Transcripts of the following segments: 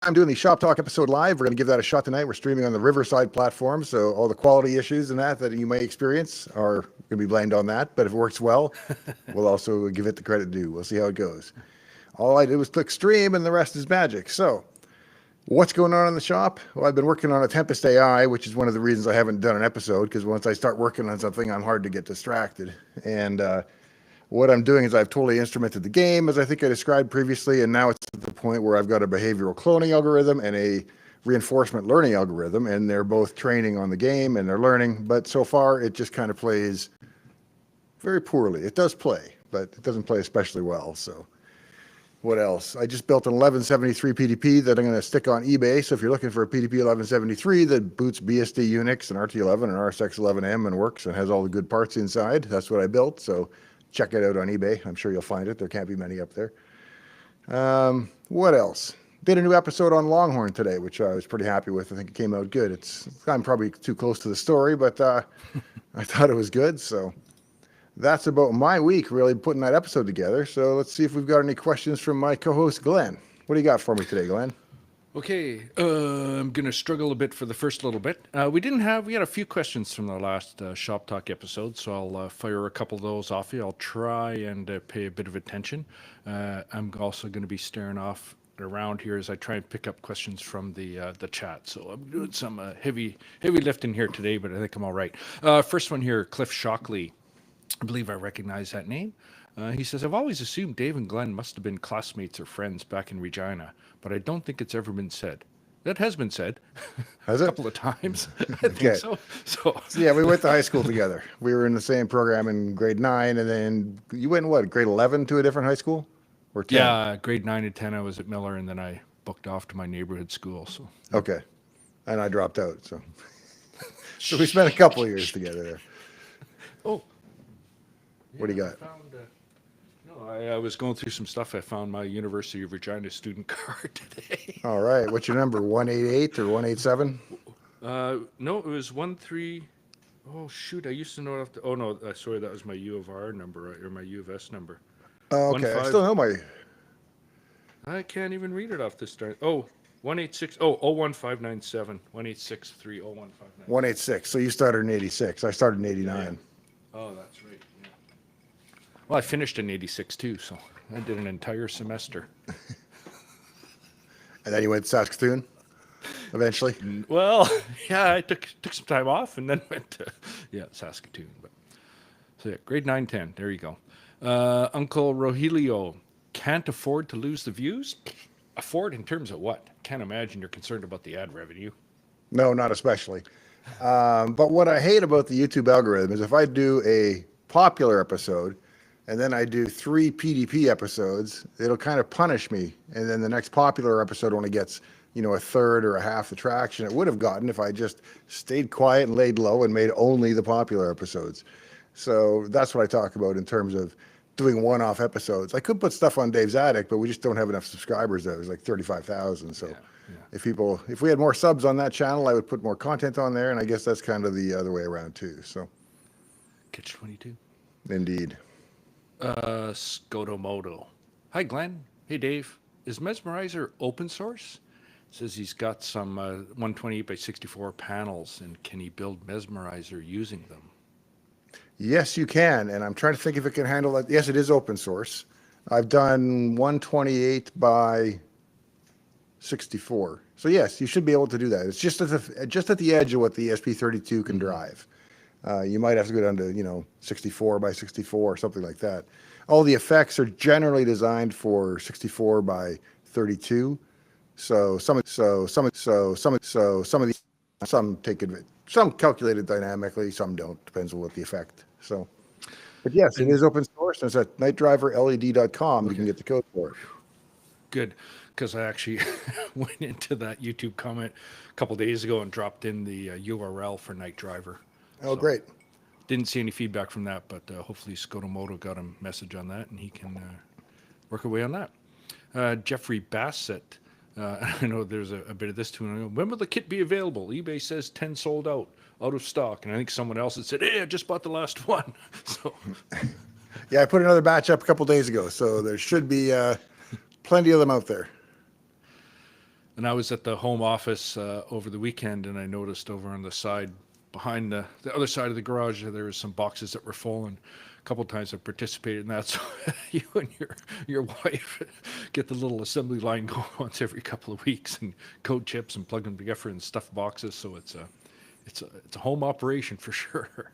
I'm doing the Shop Talk episode live. We're going to give that a shot tonight. We're streaming on the Riverside platform, so all the quality issues and that you may experience are going to be blamed on that. But if it works well, we'll also give it the credit due. We'll see how it goes. All I did was click stream, and the rest is magic. So, what's going on in the shop? Well, I've been working on a Tempest AI, which is one of the reasons I haven't done an episode, because once I start working on something, I'm hard to get distracted. And what I'm doing is I've totally instrumented the game, as I think I described previously, and now it's at the point where I've got a behavioral cloning algorithm and a reinforcement learning algorithm, and they're both training on the game and they're learning, but so far it just kind of plays very poorly. It does play, but it doesn't play especially well. So what else? I just built an 1173 PDP that I'm going to stick on eBay. So if you're looking for a PDP 1173 that boots BSD Unix and RT11 and RSX11M and works and has all the good parts inside, that's what I built. So check it out on eBay. I'm sure you'll find it. There can't be many up there. What else? Did a new episode on Longhorn today, which I was pretty happy with. I think it came out good. I'm probably too close to the story, but I thought it was good. So that's about my week, really putting that episode together. So let's see if we've got any questions from my co-host, Glen. What do you got for me today, Glen? Okay, I'm going to struggle a bit for the first little bit. We had a few questions from the last Shop Talk episode, so I'll fire a couple of those off you. I'll try and pay a bit of attention. I'm also going to be staring off around here as I try and pick up questions from the chat. So I'm doing some heavy lifting here today, but I think I'm all right. First one here, Cliff Shockley. I believe I recognize that name. He says, I've always assumed Dave and Glenn must have been classmates or friends back in Regina, but I don't think it's ever been said. That has been said. Has a it? couple of times. I think so. So yeah, we went to high school together. We were in the same program in grade 9, and then you went, grade 11 to a different high school? Or 10? Yeah, grade 9 and 10 I was at Miller, and then I booked off to my neighborhood school. So okay. And I dropped out, so. So we spent a couple of years together there. Oh. What do you got? I was going through some stuff. I found my University of Regina student card today. All right. What's your number? 188 or 187? No, it was 13. Oh, shoot. I used to know it. Oh, no. Sorry, that was my U of R number or my U of S number. Oh, okay. I still know my. I can't even read it off this start. Oh, 186. Oh, 01597. 186301597. 186. So you started in 86. I started in 89. Yeah. Oh, that's right. Yeah. Well, I finished in 86 too, so I did an entire semester. And then you went to Saskatoon eventually? Well, yeah, I took some time off and then went to Saskatoon. But so yeah, grade 9, 10. There you go. Uncle Rogelio, can't afford to lose the views? Afford in terms of what? Can't imagine you're concerned about the ad revenue. No, not especially. But what I hate about the YouTube algorithm is if I do a popular episode and then I do 3 PDP episodes, it'll kind of punish me. And then the next popular episode only gets, a third or a half the traction it would have gotten if I just stayed quiet and laid low and made only the popular episodes. So that's what I talk about in terms of doing one-off episodes. I could put stuff on Dave's Attic, but we just don't have enough subscribers there. There's like 35,000. So if we had more subs on that channel, I would put more content on there. And I guess that's kind of the other way around too. So Catch 22. Indeed. Scotomoto. Hi, Glenn. Hey, Dave. Is Mesmerizer open source? Says he's got some 128 by 64 panels, and can he build Mesmerizer using them? Yes, you can. And I'm trying to think if it can handle that. Yes, it is open source. I've done 128 by 64. So yes, you should be able to do that. It's just at the edge of what the ESP32 can drive. You might have to go down to 64 by 64 or something like that. All the effects are generally designed for 64 by 32. So some take advantage. Some calculated dynamically, some don't. Depends on what the effect. So, but yes, it is open source. It's at nightdriverled.com. Okay. You can get the code for it. Good, because I actually went into that YouTube comment a couple of days ago and dropped in the URL for Night Driver. Oh, so, great. Didn't see any feedback from that, but hopefully Scotomoto got a message on that and he can work away on that. Jeffrey Bassett. I know there's a bit of this too. When will the kit be available? eBay says 10 sold out of stock. And I think someone else had said, hey, I just bought the last one. So, yeah, I put another batch up a couple days ago. So there should be plenty of them out there. And I was at the home office over the weekend, and I noticed over on the side, behind the other side of the garage, there was some boxes that were full. And a couple of times I participated in that. So you and your wife get the little assembly line going once every couple of weeks, and code chips and plug them together and stuff boxes. So it's a home operation for sure.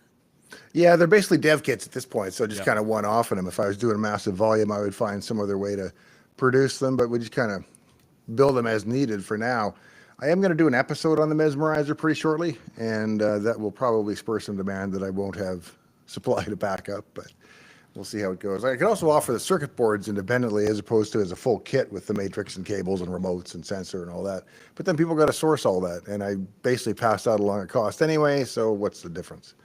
Yeah, they're basically dev kits at this point, so just Yeah. kind of one off in them. If I was doing massive volume, I would find some other way to produce them, but we just kind of build them as needed for now. I am going to do an episode on the Mesmerizer pretty shortly, and that will probably spur some demand that I won't have supply to back up, but we'll see how it goes. I could also offer the circuit boards independently as opposed to as a full kit with the matrix and cables and remotes and sensor and all that. But then people got to source all that, and I basically passed out along a cost anyway, so what's the difference?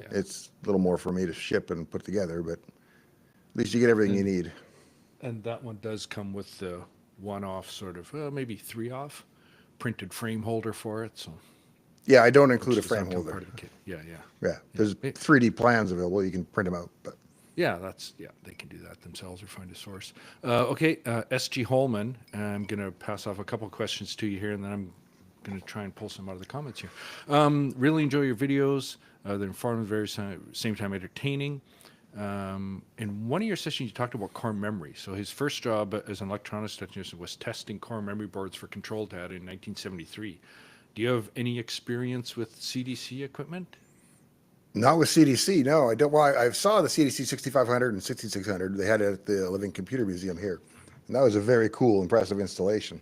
Yeah. It's a little more for me to ship and put together, but at least you get everything you need. And that one does come with the one-off sort of, maybe three-off printed frame holder for it. So Yeah, I don't which include a does frame not come holder. part of the kit. Yeah, yeah. Yeah, there's Yeah. 3D plans available. You can print them out, but Yeah, they can do that themselves or find a source. Okay, SG Holman, I'm going to pass off a couple of questions to you here, and then I'm going to try and pull some out of the comments here. Really enjoy your videos. They're informative, very same time entertaining. In one of your sessions, you talked about core memory. So his first job as an electronics technician was testing core memory boards for control data in 1973. Do you have any experience with CDC equipment? not with CDC. No, I don't. Well, I saw the CDC 6500 and 6600. They had it at the Living Computer Museum here, and that was a very cool, impressive installation.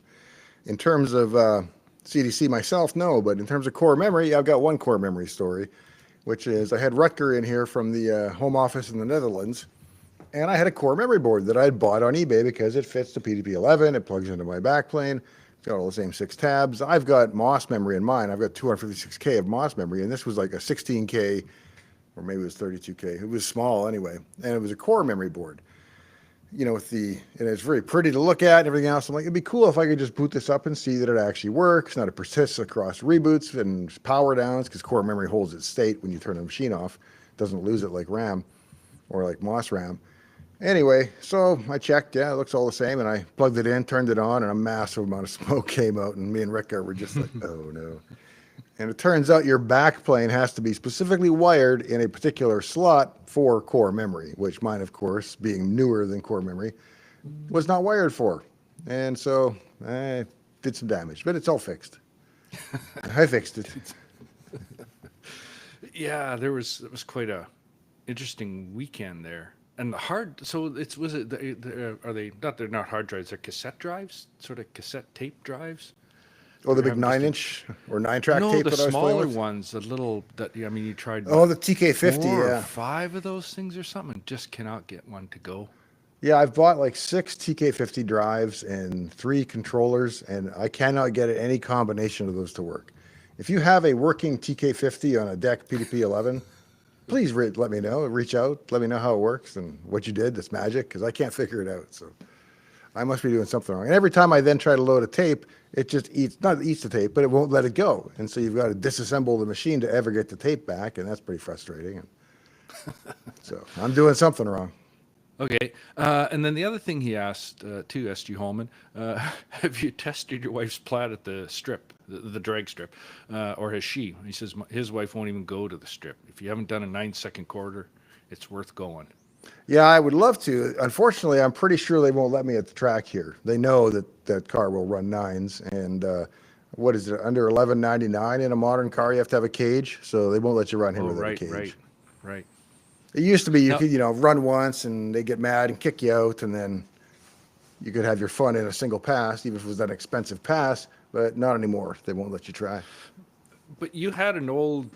In terms of CDC myself, no, but in terms of core memory, I've got one core memory story, which is I had Rutger in here from the home office in the Netherlands, and I had a core memory board that I had bought on eBay because it fits the PDP-11, it plugs into my backplane, it's got all the same 6 tabs. I've got MOS memory in mine. I've got 256K of MOS memory, and this was like a 16K, or maybe it was 32K. It was small anyway, and it was a core memory board. With and it's very pretty to look at and everything else. I'm like, it'd be cool if I could just boot this up and see that it actually works, not it persists across reboots and power downs, because core memory holds its state when you turn the machine off. It doesn't lose it like RAM or like MOS RAM. Anyway, so I checked, yeah, it looks all the same, and I plugged it in, turned it on, and a massive amount of smoke came out, and me and Rick were just like, oh no. And it turns out your backplane has to be specifically wired in a particular slot for core memory, which mine, of course, being newer than core memory, was not wired for. And so I did some damage, but it's all fixed. I fixed it. Yeah, it was quite a interesting weekend there. And so are they not? They're not hard drives. They're cassette drives, sort of cassette tape drives. Oh, the You're big having just 9-inch or 9-track No, tape the that I was playing smaller with? ones, the little you tried Oh, the TK50, 4 or yeah. 5 of those things or something, and just cannot get one to go. Yeah, I've bought like 6 TK50 drives and 3 controllers, and I cannot get any combination of those to work. If you have a working TK50 on a DEC PDP-11, please let me know. Reach out, let me know how it works and what you did. That's magic, because I can't figure it out. So I must be doing something wrong. And every time I then try to load a tape, it just not eats the tape, but it won't let it go. And so you've got to disassemble the machine to ever get the tape back, and that's pretty frustrating. And so I'm doing something wrong. Okay, and then the other thing he asked too, SG Holman, have you tested your wife's plat at the strip, the drag strip, or has she? He says his wife won't even go to the strip. If you haven't done a 9-second quarter, it's worth going. Yeah, I would love to. Unfortunately, I'm pretty sure they won't let me at the track here. They know that that car will run 9s, and what is it, under $11.99 in a modern car? You have to have a cage, so they won't let you run here without a cage. Right. It used to be you Now, could, run once and they get mad and kick you out, and then you could have your fun in a single pass, even if it was an expensive pass, but not anymore. They won't let you try. but you had an old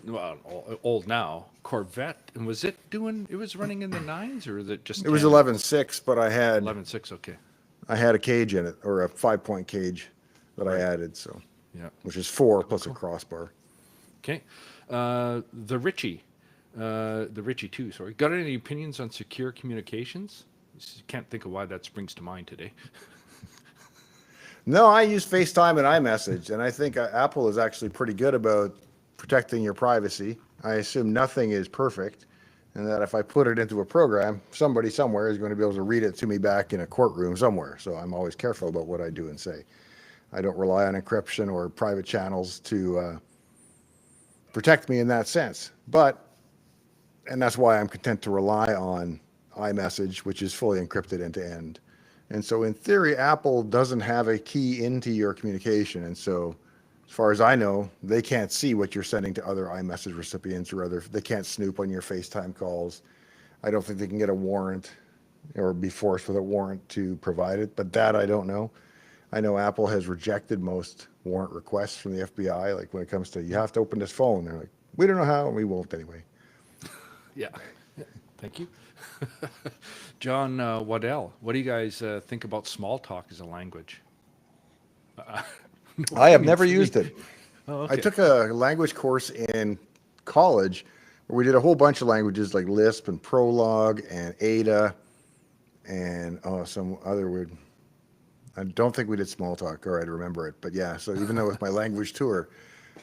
now Corvette, and was it running in the 9s, or is it just It was 10? 11.6, but I had 11.6? Okay. a cage in it, or a 5-point cage that I Right. added, so Yeah. which is 4 plus a crossbar. Okay. The Richie too. Sorry. Got any opinions on secure communications? Can't think of why that springs to mind today. No, I use FaceTime and iMessage, and I think Apple is actually pretty good about protecting your privacy. I assume nothing is perfect, and that if I put it into a program, somebody somewhere is going to be able to read it to me back in a courtroom somewhere. So I'm always careful about what I do and say. I don't rely on encryption or private channels to protect me in that sense. And that's why I'm content to rely on iMessage, which is fully encrypted end to end. And so in theory, Apple doesn't have a key into your communication. And so as far as I know, they can't see what you're sending to other iMessage recipients or they can't snoop on your FaceTime calls. I don't think they can get a warrant or be forced with a warrant to provide it, but that I don't know. I know Apple has rejected most warrant requests from the FBI, like when it comes to you have to open this phone. They're like, we don't know how, and we won't anyway. Yeah. Thank you. John Waddell, what do you guys think about small talk as a language? I have mean, never for me- used it. Oh, I okay. took a language course in college where we did a whole bunch of languages like Lisp and Prolog and Ada and some other weird. I don't think we did small talk, or I'd remember it. But yeah, so even though it's my language tour,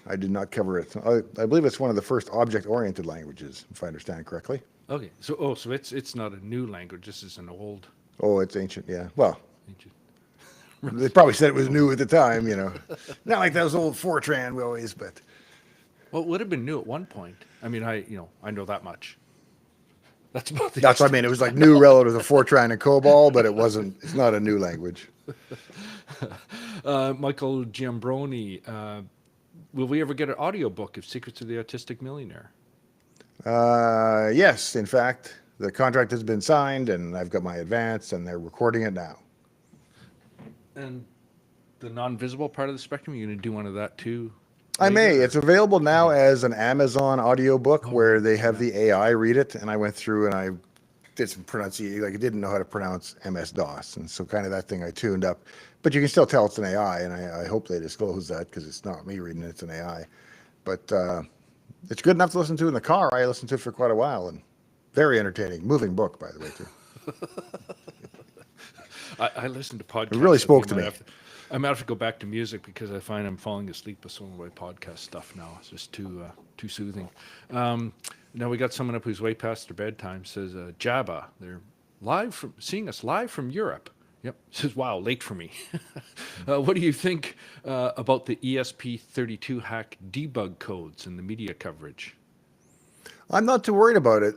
I did not cover it. I believe it's one of the first object-oriented languages, if I understand correctly. Okay. So it's not a new language. This is an old Oh, it's ancient, yeah. Well, ancient. they probably said it was new at the time, you know. Not like those old Fortran we always, but Well, it would have been new at one point. I mean, I know that much. That's about the that's what I mean. It was like new relative to Fortran and COBOL, but it's not a new language. Michael Giambroni, will we ever get an audiobook of Secrets of the Autistic Millionaire? Yes, in fact, the contract has been signed and I've got my advance and they're recording it now. And the non-visible part of the spectrum, you're going to do one of that too? I may. later, or- It's available now as an Amazon audiobook where they have the AI read it. And I went through and I did some pronunciation, like I didn't know how to pronounce MS-DOS. And so kind of that thing I tuned up. But you can still tell it's an AI. And I hope they disclose that because it's not me reading it, it's an AI. But it's good enough to listen to in the car. I listened to it for quite a while and very entertaining. Moving book, by the way, too. I listen to podcasts. It really spoke to me. I might have to go back to music because I find I'm falling asleep with some of my podcast stuff now. It's just too soothing. Now we got someone up who's way past their bedtime. Says Jabba, they're seeing us live from Europe. Yep. Says wow, late for me. What do you think about the ESP32 hack debug codes and the media coverage? I'm not too worried about it.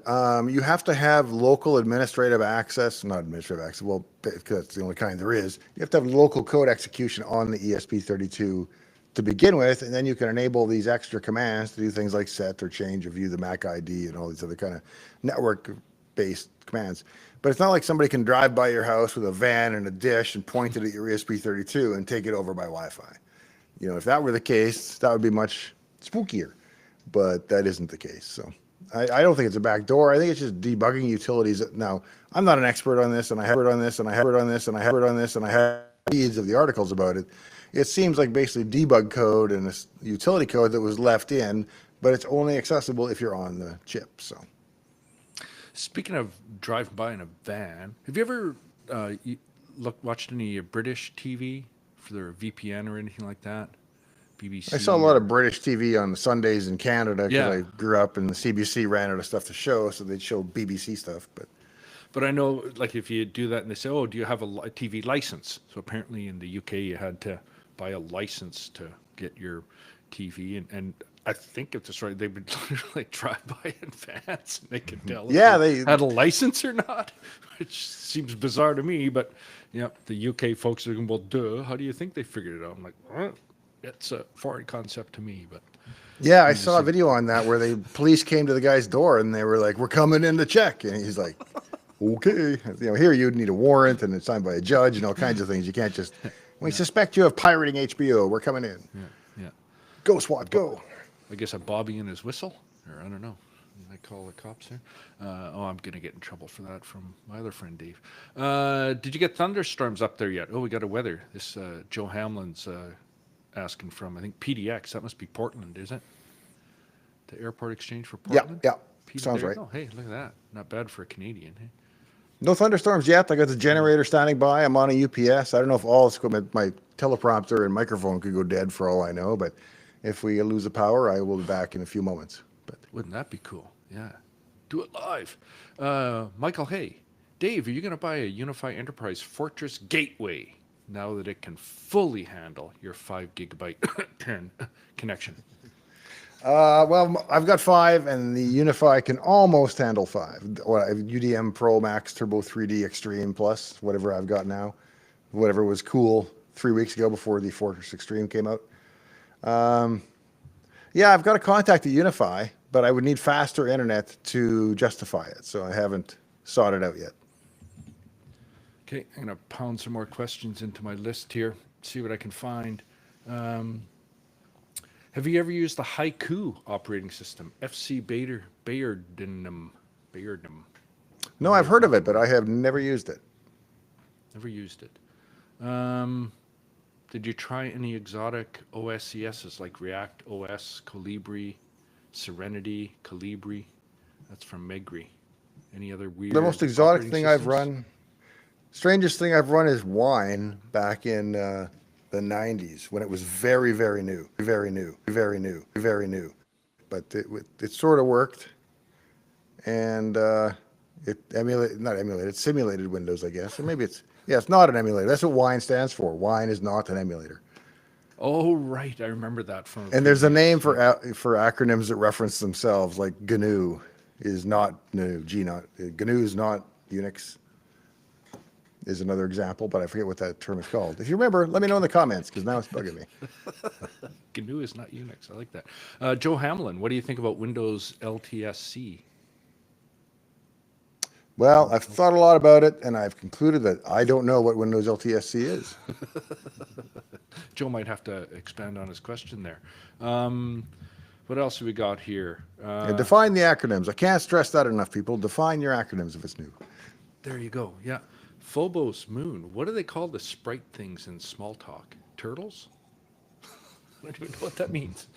You have to have local administrative access, not administrative access, well, because that's the only kind there is. You have to have local code execution on the ESP32 to begin with, and then you can enable these extra commands to do things like set or change or view the MAC ID and all these other kind of network-based commands. But it's not like somebody can drive by your house with a van and a dish and point it at your ESP32 and take it over by Wi-Fi. You know, if that were the case, that would be much spookier, but that isn't the case, so. I don't think it's a backdoor. I think it's just debugging utilities. Now, I'm not an expert on this, and I have leads of the articles about it. It seems like basically debug code and this utility code that was left in, but it's only accessible if you're on the chip. So, Speaking of driving by in a van, have you ever watched any British TV for their VPN or anything like that? BBC. I saw a lot of British TV on Sundays in Canada because Yeah. I grew up and the CBC ran out of stuff to show, so they'd show BBC stuff. But I know, like, if you do that and they say, "Oh, do you have a TV license?" So apparently in the UK you had to buy a license to get your TV, and I think if that's right, they would literally drive by in vans and they could tell if Yeah, they they- had a license or not, which seems bizarre to me. But yeah, the UK folks are going, "Well, duh, how do you think they figured it out?" I'm like, well, it's a foreign concept to me, but. Yeah, I saw a video on that where the police came to the guy's door and they were like, "We're coming in to check," and he's like, "Okay." You know, here you'd need a warrant and it's signed by a judge and all kinds of things. You can't just. We suspect you of pirating HBO. We're coming in. Yeah. Go SWAT, go. I guess a Bobby and his whistle, or I don't know. I call the cops here. I'm going to get in trouble for that from my other friend Dave. Did you get thunderstorms up there yet? Oh, we got a weather. This Joe Hamlin's asking from, I think, PDX. That must be Portland, is it? The airport exchange for Portland? Yeah. Peter, Sounds there right. you go. Hey, look at that. Not bad for a Canadian. Hey? No thunderstorms yet. I got the generator standing by. I'm on a UPS. I don't know if all this equipment, my teleprompter and microphone could go dead for all I know, but if we lose the power, I will be back in a few moments. But Wouldn't that be cool? Yeah. Do it live. Michael, hey. Dave, are you going to buy a UniFi Enterprise Fortress Gateway? now that it can fully handle your 5 gigabyte connection? Well, I've got 5, and the UniFi can almost handle 5. Or UDM Pro Max Turbo 3D Extreme Plus, whatever I've got now, whatever was cool 3 weeks ago before the Fortress Extreme came out. Yeah, I've got to contact the UniFi, but I would need faster internet to justify it, so I haven't sought it out yet. Okay, I'm going to pound some more questions into my list here, see what I can find. Have you ever used the Haiku operating system, FC Bayardinum? No, I've heard of it, but I have never used it. Never used it. Did you try any exotic OSCSs like React OS, Colibri, Serenity, Calibri? That's from Megri. Any other weird? The most exotic operating thing systems? I've run, strangest thing I've run is Wine back in the 90s when it was very, very new. But it sort of worked. And it simulated Windows, I guess. Or maybe it's not an emulator. That's what Wine stands for. Wine is not an emulator. Oh, right. I remember that from. And there's a name for acronyms that reference themselves, like GNU is not GNU. GNU is not Unix. Is another example, but I forget what that term is called. If you remember, let me know in the comments, because now it's bugging me. GNU is not Unix. I like that. Joe Hamlin, what do you think about Windows LTSC? Well, I've thought a lot about it, and I've concluded that I don't know what Windows LTSC is. Joe might have to expand on his question there. What else have we got here? And define the acronyms. I can't stress that enough, people. Define your acronyms if it's new. There you go. Yeah. Phobos Moon. What do they call the sprite things in small talk? Turtles? I don't even know what that means.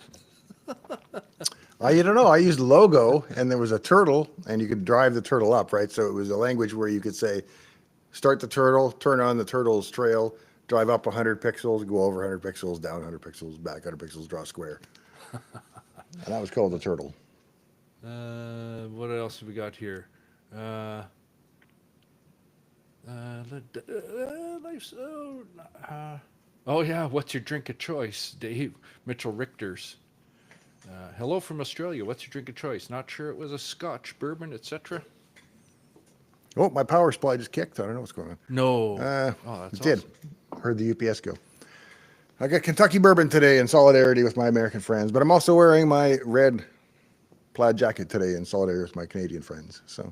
You don't know. I used logo, and there was a turtle, and you could drive the turtle up, right? So it was a language where you could say, start the turtle, turn on the turtle's trail, drive up 100 pixels, go over 100 pixels, down 100 pixels, back 100 pixels, draw a square. And that was called the turtle. What else have we got here? Oh yeah, what's your drink of choice? Dave Mitchell Richters. Hello from Australia. What's your drink of choice? Not sure it was a Scotch, bourbon, etc. Oh, my power supply just kicked. I don't know what's going on. No. That's it did. Awesome. Heard the UPS go. I got Kentucky bourbon today in solidarity with my American friends, but I'm also wearing my red plaid jacket today in solidarity with my Canadian friends. So.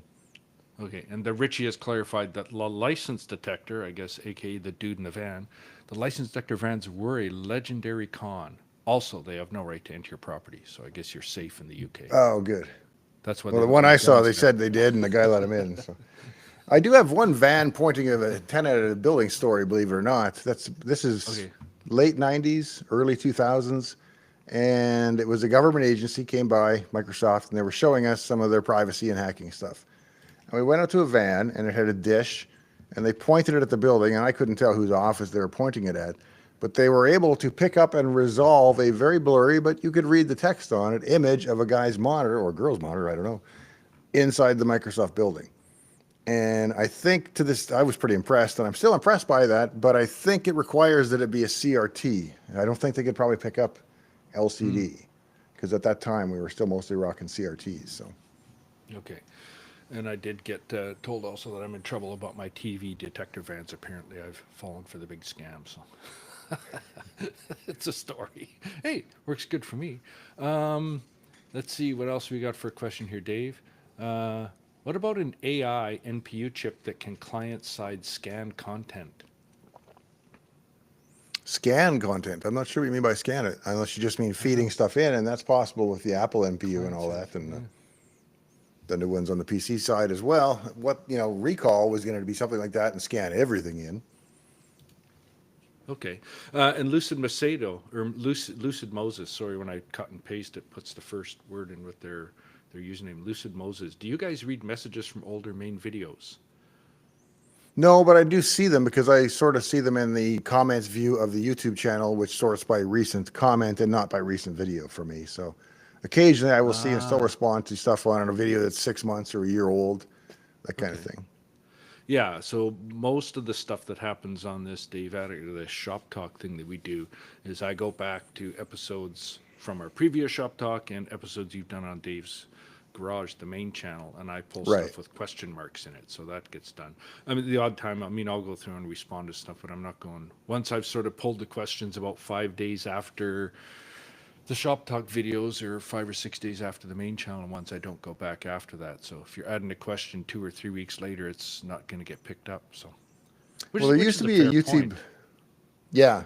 Okay, and the Richie has clarified that the license detector, I guess, aka the dude in the van, the license detector vans were a legendary con. Also, they have no right to enter your property, so I guess you're safe in the UK. Oh, good. That's what. Well, the one I saw, they said they did, and the guy let him in. So. I do have one van pointing at a tenant at a building story, believe it or not. This is okay. Late 90s, early 2000s, and it was a government agency came by, Microsoft, and they were showing us some of their privacy and hacking stuff. And we went out to a van, and it had a dish, and they pointed it at the building, and I couldn't tell whose office they were pointing it at, but they were able to pick up and resolve a very blurry, but you could read the text on it, image of a guy's monitor, or girl's monitor, I don't know, inside the Microsoft building. And I think I was pretty impressed, and I'm still impressed by that, but I think it requires that it be a CRT. I don't think they could probably pick up LCD, because at that time we were still mostly rocking CRTs. So. Okay. And I did get told also that I'm in trouble about my TV detector vans. Apparently, I've fallen for the big scam. So it's a story. Hey, works good for me. Let's see what else we got for a question here, Dave. What about an AI NPU chip that can client-side scan content? Scan content? I'm not sure what you mean by scan it, unless you just mean feeding stuff in, and that's possible with the Apple NPU and all that, and the new ones on the PC side as well. Recall was going to be something like that and scan everything in. Okay. And Lucid Macedo, or Lucid Moses, sorry, when I cut and paste, it puts the first word in with their username, Lucid Moses. Do you guys read messages from older main videos? No, but I do see them because I sort of see them in the comments view of the YouTube channel, which sorts by recent comment and not by recent video for me. So occasionally I will see and still respond to stuff on a video that's 6 months or a year old, that kind of thing. Yeah, so most of the stuff that happens on this Dave Attic, the Shop Talk thing that we do, is I go back to episodes from our previous Shop Talk and episodes you've done on Dave's Garage, the main channel, and I pull Right. stuff with question marks in it, so that gets done. I mean, the odd time, I mean, I'll go through and respond to stuff, but I'm not going. Once I've sort of pulled the questions about 5 days after the Shop Talk videos, or 5 or 6 days after the main channel ones, I don't go back after that. So if you're adding a question 2 or 3 weeks later, it's not going to get picked up. So, Well, there which used is to a be a fair YouTube. point. Yeah,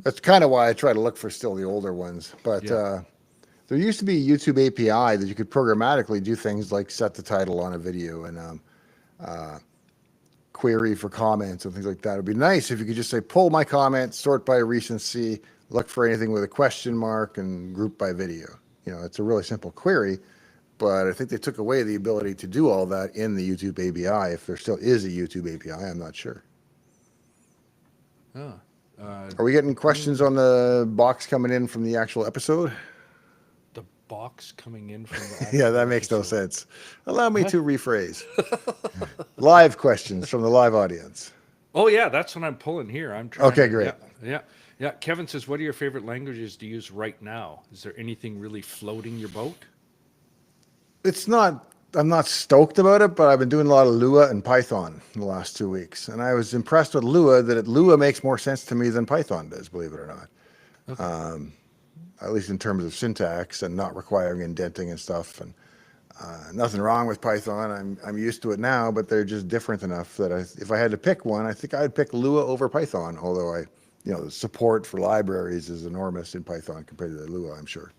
that's kind of why I try to look for still the older ones. But Yeah. there used to be a YouTube API that you could programmatically do things like set the title on a video and query for comments and things like that. It'd be nice if you could just say, pull my comments, sort by recency, look for anything with a question mark, and group by video. You know, it's a really simple query, but I think they took away the ability to do all that in the YouTube API. If there still is a YouTube API, I'm not sure. Oh, uh, Are we getting questions on the box coming in from the actual episode? the box coming in from the Yeah, actual that makes no episode. sense. Allow me What? to rephrase. Live questions from the live audience. Oh yeah, that's what I'm pulling here. I'm trying Okay, to. Yeah, great. yeah, yeah. Kevin says, "What are your favorite languages to use right now? Is there anything really floating your boat?" It's not, I'm not stoked about it, but I've been doing a lot of Lua and Python in the last 2 weeks. And I was impressed with Lua that Lua makes more sense to me than Python does, believe it or not. Okay. At least in terms of syntax and not requiring indenting and stuff. And nothing wrong with Python. I'm used to it now, but they're just different enough that if I had to pick one, I think I'd pick Lua over Python. Although the support for libraries is enormous in Python compared to Lua, I'm sure.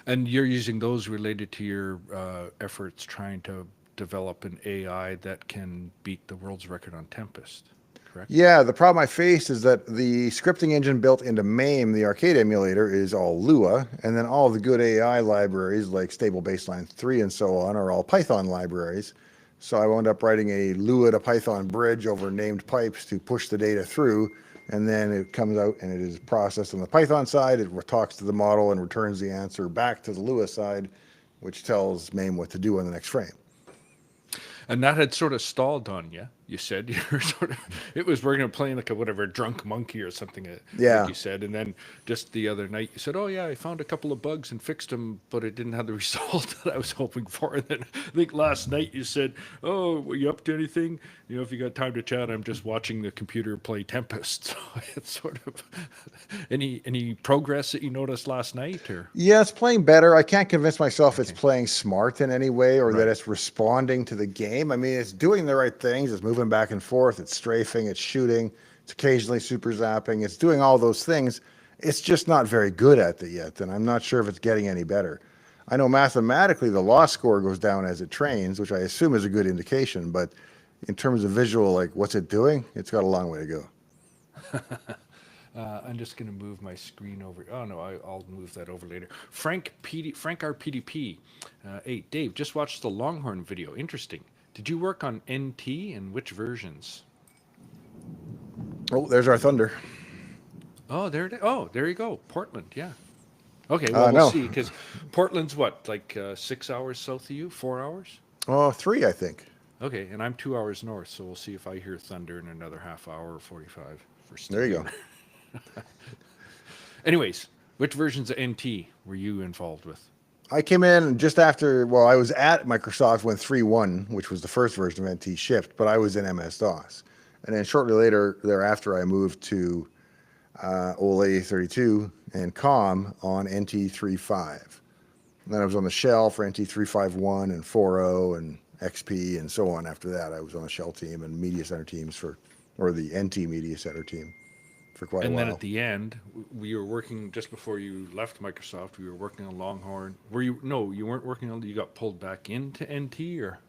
And you're using those related to your efforts trying to develop an AI that can beat the world's record on Tempest, correct? Yeah, the problem I faced is that the scripting engine built into MAME, the arcade emulator, is all Lua, and then all the good AI libraries like Stable Baseline 3 and so on are all Python libraries. So I wound up writing a Lua to Python bridge over named pipes to push the data through, and then it comes out and it is processed on the Python side. It talks to the model and returns the answer back to the Lua side, which tells MAME what to do on the next frame. And that had sort of stalled on you. You said you were sort of, it was working on playing like a whatever drunk monkey or something, like Yeah. you said. And then just the other night you said, "Oh yeah, I found a couple of bugs and fixed them, but it didn't have the result that I was hoping for." And then I think last night you said, "Oh, were you up to anything? You know, if you got time to chat, I'm just watching the computer play Tempest." So it's sort of any progress that you noticed last night, or Yeah, it's playing better. I can't convince myself it's okay, playing smart in any way or that right. it's responding to the game. I mean, it's doing the right things. It's moving back and forth. It's strafing. It's shooting. It's occasionally super zapping. It's doing all those things. It's just not very good at it yet. And I'm not sure if it's getting any better. I know mathematically the loss score goes down as it trains, which I assume is a good indication. But in terms of visual, like what's it doing, it's got a long way to go. I'm just going to move my screen over. Oh no, I'll move that over later. Frank R PDP. Hey Dave, just watched the Longhorn video. Interesting. Did you work on NT and which versions? Oh, there's our thunder. Oh, there it is. Oh, there you go. Portland. Yeah. Okay. Well, we'll No. see because Portland's what, like 6 hours south of you? 4 hours? Oh, three, I think. Okay, and I'm 2 hours north, so we'll see if I hear thunder in another half hour or 45 for There you Steve. go. Anyways, which versions of NT were you involved with? I came in just after, well, I was at Microsoft when 3.1, which was the first version of NT shipped, but I was in MS-DOS. And then shortly later, thereafter, I moved to OLA 32 and COM on NT 3.5. And then I was on the shell for NT 3.5.1 and 4.0 and XP and so on. After that, I was on the shell team and media center teams or the NT media center team for quite a And then while. at the end, we were working just before you left Microsoft. We were working on Longhorn. Were you? No, you weren't working on. You got pulled back into NT, or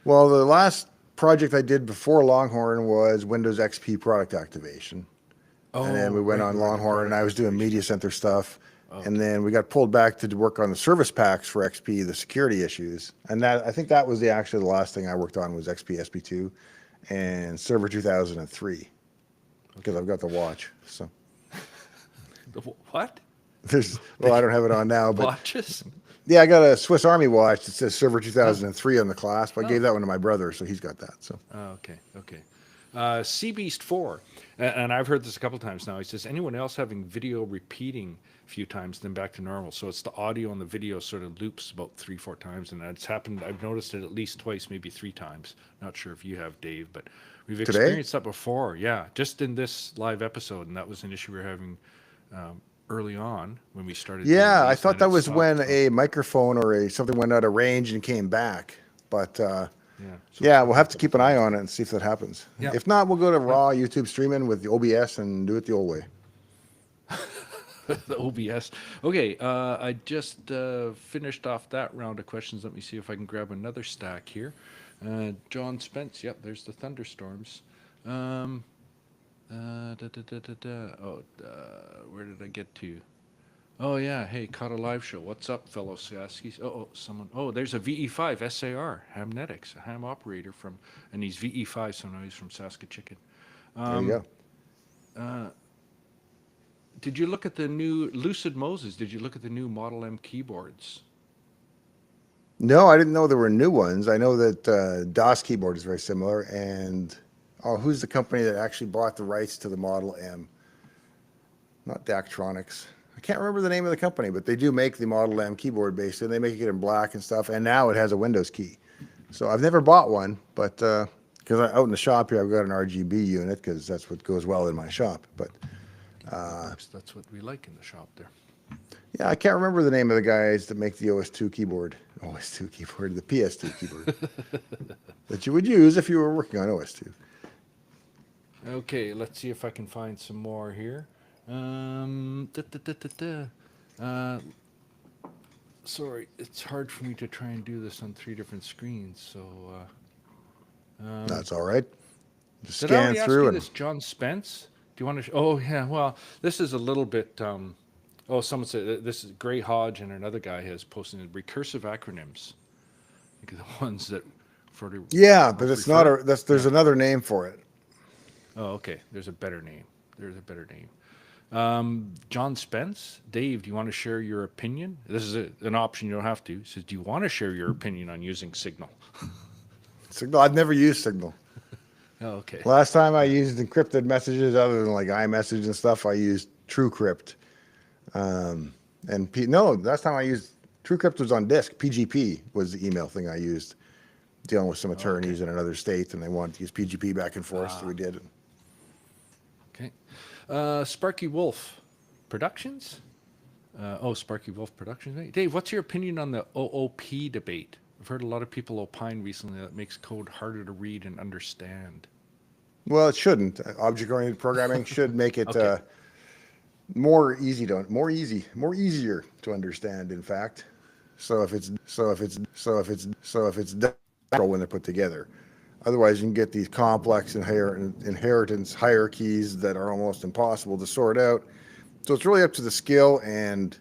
Well, the last project I did before Longhorn was Windows XP product activation. And then oh, we went right, on you were the Longhorn and I product was doing activation. media center stuff. And Okay. then we got pulled back to work on the service packs for XP, the security issues. And that I think that was actually the last thing I worked on was XP SP2 and Server 2003 because I've got the watch. So What? I don't have it on now, but Watches? Yeah, I got a Swiss Army watch that says Server Oh, 2003 on the clasp. I gave oh, that one to my brother, so he's got that. So okay, okay. Sea Beast 4, and I've heard this a couple times now. He says, anyone else having video repeating a few times, then back to normal? So it's the audio and the video sort of loops about 3, 4 times, and it's happened. I've noticed it at least twice, maybe 3 times. Not sure if you have, Dave, but we've today, experienced that before. Yeah, just in this live episode, and that was an issue we were having early on when we started doing yeah, I these, and thought then that it was stopped. when So a microphone or a something went out of range and came back. But yeah, so it's yeah, we'll happened a have to couple keep an eye times. on it and see if that happens. Yeah, If not, we'll go to yeah. raw YouTube streaming with the OBS and do it the old way. The OBS. Okay, I just finished off that round of questions. Let me see if I can grab another stack here. John Spence. Yep, there's the thunderstorms. Um, where did I get to? Oh yeah, hey, caught a live show. What's up, fellow Saskies? Someone. Oh, there's a VE5 SAR Hamnetics, a ham operator from, and he's VE5, so now he's from Saskatchewan. There you go. Did you look at the new Lucid Moses? Did you look at the new Model M keyboards? No, I didn't know there were new ones. I know that DOS keyboard is very similar. And oh, who's the company that actually bought the rights to the Model M? Not Daktronics. I can't remember the name of the company, but they do make the Model M keyboard based, and they make it in black and stuff. And now it has a Windows key. So I've never bought one, but because out in the shop here, I've got an RGB unit because that's what goes well in my shop. But Of course, that's what we like in the shop there. yeah, I can't remember the name of the guys that make the OS2 keyboard. OS2 keyboard, the PS2 keyboard that you would use if you were working on OS2. Okay, let's see if I can find some more here. Da, da, da, da, da. Sorry, it's hard for me to try and do this on 3 different screens. So, That's all right. Just did I scan already ask through you and this, John Spence? Do you want to? Oh, yeah. Well, this is a little bit. Oh, someone said this is Gray Hodge and another guy has posted recursive acronyms. I think the ones that for the yeah, but it's not refer. a. That's there's Yeah. another name for it. Oh, okay. There's a better name. There's a better name. John Spence, Dave, do you want to share your opinion? This is an option. You don't have to. He says, do you want to share your opinion on using Signal? Signal. I've never used Signal. Oh, okay. Last time I used encrypted messages, other than like iMessage and stuff, I used TrueCrypt. No, last time I used TrueCrypt was on disk. PGP was the email thing I used, dealing with some Okay. attorneys in another state, and they wanted to use PGP back and forth, so we did. Okay. Sparky Wolf Productions? Sparky Wolf Productions. Right? Dave, what's your opinion on the OOP debate? I've heard a lot of people opine recently that makes code harder to read and understand. Well, it shouldn't. Object-oriented programming should make it Okay. more easier to understand. In fact, so if it's done when they're put together, otherwise you can get these complex inheritance hierarchies that are almost impossible to sort out. So it's really up to the skill and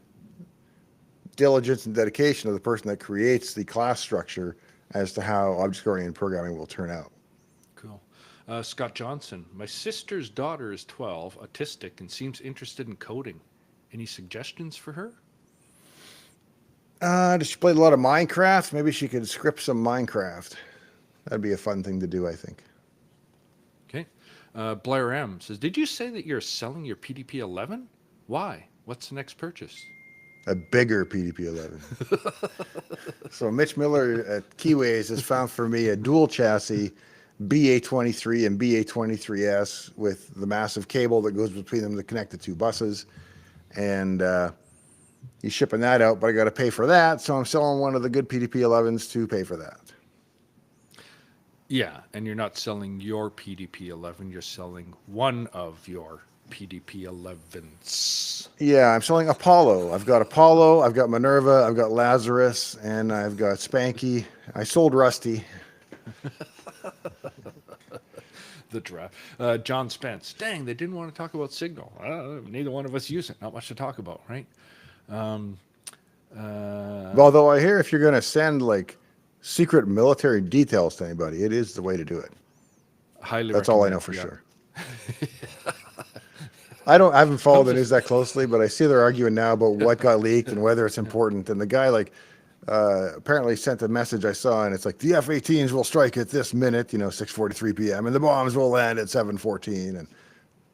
diligence and dedication of the person that creates the class structure as to how object-oriented programming will turn out. Cool. Scott Johnson, my sister's daughter is 12, autistic, and seems interested in coding. Any suggestions for her? Does she play a lot of Minecraft? Maybe she could script some Minecraft. That'd be a fun thing to do, I think. Okay. Blair M says, did you say that you're selling your PDP 11? Why? What's the next purchase? A bigger PDP-11. So Mitch Miller at Keyways has found for me a dual chassis BA23 and BA23S with the massive cable that goes between them to connect the two buses. And he's shipping that out, but I got to pay for that. So I'm selling one of the good PDP-11s to pay for that. Yeah, and you're not selling your PDP 11, you're selling one of your PDP 11s. Yeah, I'm selling Apollo. I've got Apollo, I've got Minerva, I've got Lazarus, and I've got Spanky. I sold Rusty. The draft. John Spence. Dang, they didn't want to talk about Signal. Neither one of us use it. Not much to talk about, right? Although I hear if you're going to send like secret military details to anybody, it is the way to do it. Highly That's all I recommend, know for yeah. sure. I haven't followed the Just, news that closely, but I see they're arguing now about what got leaked and whether it's important. And the guy apparently sent a message I saw, and it's like the F-18s will strike at this minute, 6:43 p.m., and the bombs will land at 7:14. And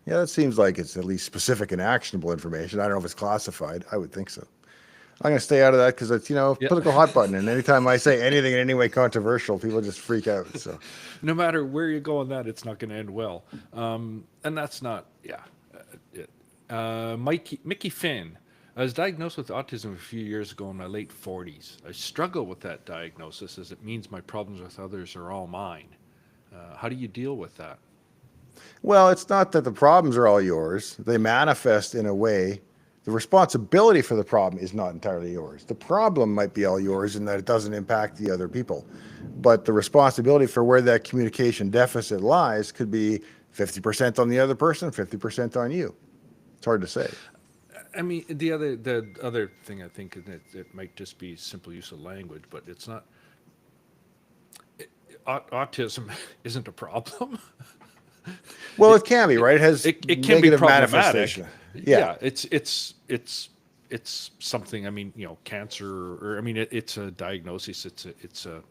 yeah, that seems like it's at least specific and actionable information. I don't know if it's classified. I would think so. I'm going to stay out of that because it's, yeah. political hot button. And anytime I say anything in any way controversial, people just freak out. So, No matter where you go on that, it's not going to end well. And that's not, yeah. It. Mickey Finn. I was diagnosed with autism a few years ago in my late 40s. I struggle with that diagnosis as it means my problems with others are all mine. How do you deal with that? well, it's not that the problems are all yours. They manifest in a way. The responsibility for the problem is not entirely yours. The problem might be all yours in that it doesn't impact the other people. But the responsibility for where that communication deficit lies could be 50% on the other person, 50% on you. It's hard to say. I mean, the other thing I think is that it might just be simple use of language, but it's not. Autism isn't a problem. Well, it can be, right? It has It can be negative problematic. manifestation. Yeah. Yeah, it's something. I mean, cancer, or I mean, it's a diagnosis. It's a